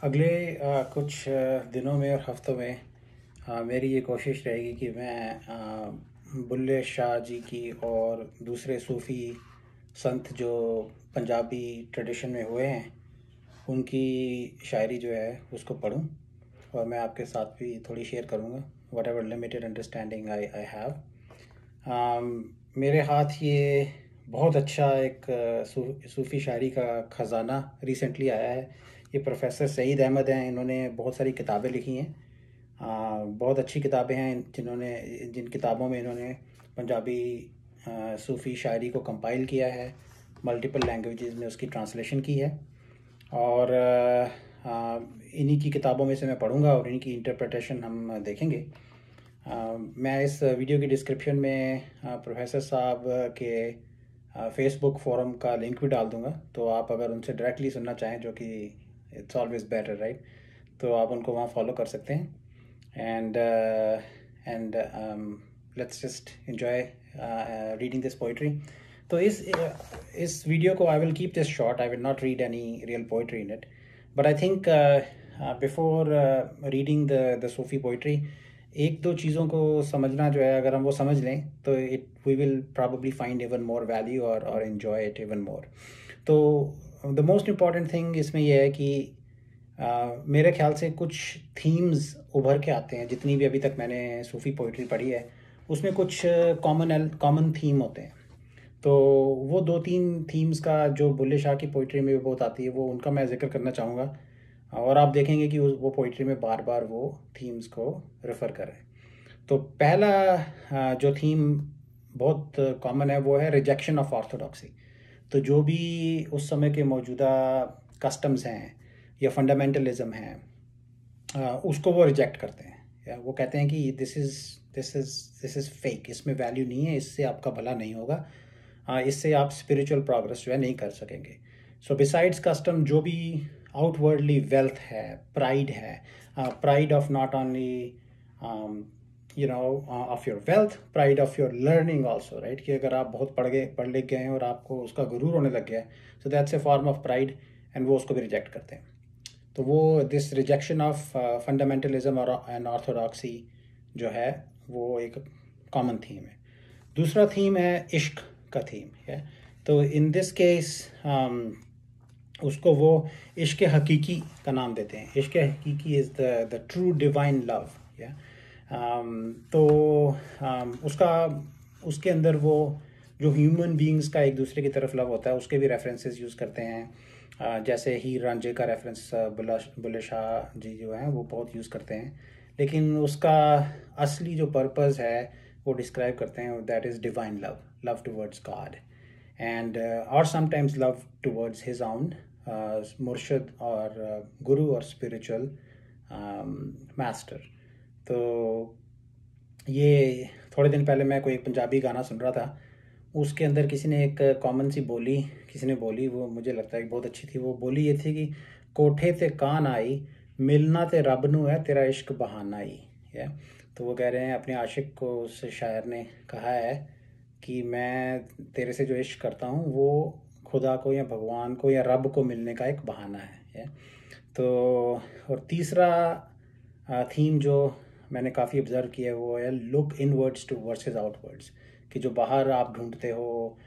अगले कुछ दिनों में और हफ्तों में मेरी ये कोशिश रहेगी कि मैं बुल्ले शाह जी की और दूसरे सूफ़ी संत जो पंजाबी ट्रेडिशन में हुए हैं उनकी शायरी जो है उसको पढूं और मैं आपके साथ भी थोड़ी शेयर करूँगा what ever limited understanding I have. मेरे हाथ ये बहुत अच्छा एक सूफ़ी शायरी का ख़जाना रिसेंटली आया है। ये प्रोफेसर सईद अहमद हैं, इन्होंने बहुत सारी किताबें लिखी हैं। बहुत अच्छी किताबें हैं जिन किताबों में इन्होंने पंजाबी सूफ़ी शायरी को कंपाइल किया है, मल्टीपल लैंग्वेजेस में उसकी ट्रांसलेशन की है और इन्हीं की किताबों में से मैं पढ़ूंगा और इन्हीं की इंटरप्रिटेशन हम देखेंगे। मैं इस वीडियो की डिस्क्रिप्शन में प्रोफेसर साहब के फेसबुक फोरम का लिंक भी डाल दूंगा, तो आप अगर उनसे डायरेक्टली सुनना चाहें, जो कि इट्स ऑलवेज बेटर राइट, तो आप उनको वहाँ फॉलो कर सकते हैं। And let's just enjoy reading this poetry. तो इस वीडियो को I will keep this short, I will not read any real poetry in it, but I think before reading the Sufi poetry एक दो चीज़ों को समझना जो है, अगर हम वो समझ लें तो it we will probably find even more value और इन्जॉय इट इवन मोर। तो द मोस्ट इम्पॉर्टेंट थिंग इसमें यह है कि मेरे ख्याल से कुछ थीम्स उभर के आते हैं। जितनी भी अभी तक मैंने सूफ़ी पोइट्री पढ़ी है उसमें कुछ कॉमन थीम होते हैं। तो वो दो तीन थीम्स का जो बुल्ले शाह की पोइट्री में भी बहुत आती है, वो उनका मैं जिक्र करना चाहूँगा और आप देखेंगे कि वो पोइट्री में बार बार वो थीम्स को रेफ़र कर रहे हैं। तो पहला जो थीम बहुत कॉमन है वो है रिजेक्शन ऑफ ऑर्थोडॉक्सी। तो जो भी उस समय के मौजूदा कस्टम्स हैं या फंडामेंटलिज्म है, उसको वो रिजेक्ट करते हैं या वो कहते हैं कि दिस इज़ फेक, इसमें वैल्यू नहीं है, इससे आपका भला नहीं होगा, इससे आप स्पिरिचुअल प्रोग्रेस जो है नहीं कर सकेंगे। सो बिसाइड्स कस्टम जो भी आउटवर्डली वेल्थ है, प्राइड है, pride of not only of your wealth, pride of your learning also right, कि अगर आप बहुत पढ़ लिख गए हैं और आपको उसका गुरूर होने लग गया है, so that's a form of pride and वो उसको भी रिजेक्ट करते हैं। तो वो दिस रिजेक्शन ऑफ फंडामेंटलिज्म और एंड ऑर्थोडॉक्सी जो है वो एक कॉमन थीम है। दूसरा थीम है इश्क का थीम है। तो इन दिस केस उसको वो इश्क हकीकी का नाम देते हैं। इश्क हकीकी is the true divine love या। तो उसके अंदर वो जो ह्यूमन बीइंग्स का एक दूसरे की तरफ लव होता है उसके भी रेफरेंसेस यूज़ करते हैं। जैसे हीर रांझे का रेफरेंस बुल्ले शाह जी जो हैं वो बहुत यूज़ करते हैं, लेकिन उसका असली जो पर्पस है वो डिस्क्राइब करते हैं, that is divine love, love towards God and और sometimes love towards his own murshid और गुरु और स्पिरिचुअल मास्टर। तो ये थोड़े दिन पहले मैं कोई पंजाबी गाना सुन रहा था, उसके अंदर किसी ने एक कॉमन सी बोली किसी ने बोली, वो मुझे लगता है कि बहुत अच्छी थी। वो बोली ये थी कि कोठे ते कान आई, मिलना ते रब नू है, तेरा इश्क बहाना ही है। तो वो कह रहे हैं अपने आशिक को, उस शायर ने कहा है कि मैं तेरे से जो इश्क करता हूँ वो खुदा को या भगवान को या रब को मिलने का एक बहाना है। तो और तीसरा थीम जो मैंने काफ़ी ऑब्ज़र्व किया है वो है look inwards to versus outwards, कि जो बाहर आप ढूंढते हो,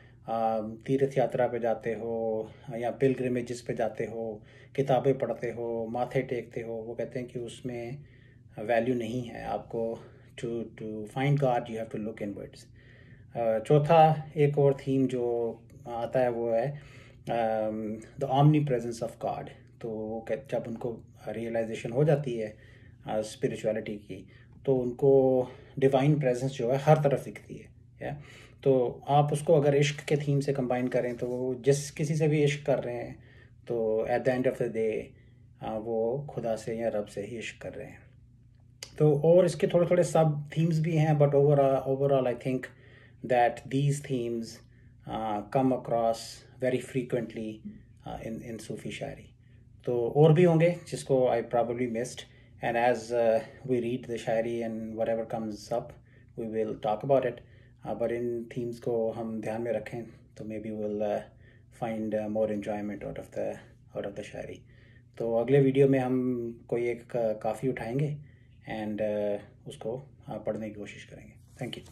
तीर्थ यात्रा पे जाते हो या पिलग्रिमेजेस पे जाते हो, किताबें पढ़ते हो, माथे टेकते हो, वो कहते हैं कि उसमें वैल्यू नहीं है। आपको to find God you have to look inwards. चौथा एक और थीम जो आता है वो है the omnipresence of God. तो जब उनको रियलाइजेशन हो जाती है स्पिरिचुअलिटी की, तो उनको डिवाइन प्रेजेंस जो है हर तरफ दिखती है। तो आप उसको अगर इश्क के थीम से कंबाइन करें तो वो जिस किसी से भी इश्क कर रहे हैं तो at the end of the day वो खुदा से या रब से ही इश्क कर रहे हैं। तो और इसके थोड़े थोड़े सब थीम्स भी हैं, but overall I think that these themes come across very frequently in Sufi shayari. तो और भी होंगे जिसको I probably missed, and as we read the shayari and whatever comes up we will talk about it, but in themes को हम ध्यान में रखें तो maybe we'll find more enjoyment out of the शायरी। तो अगले वीडियो में हम कोई एक काफ़ी उठाएंगे एंड उसको पढ़ने की कोशिश करेंगे। Thank you.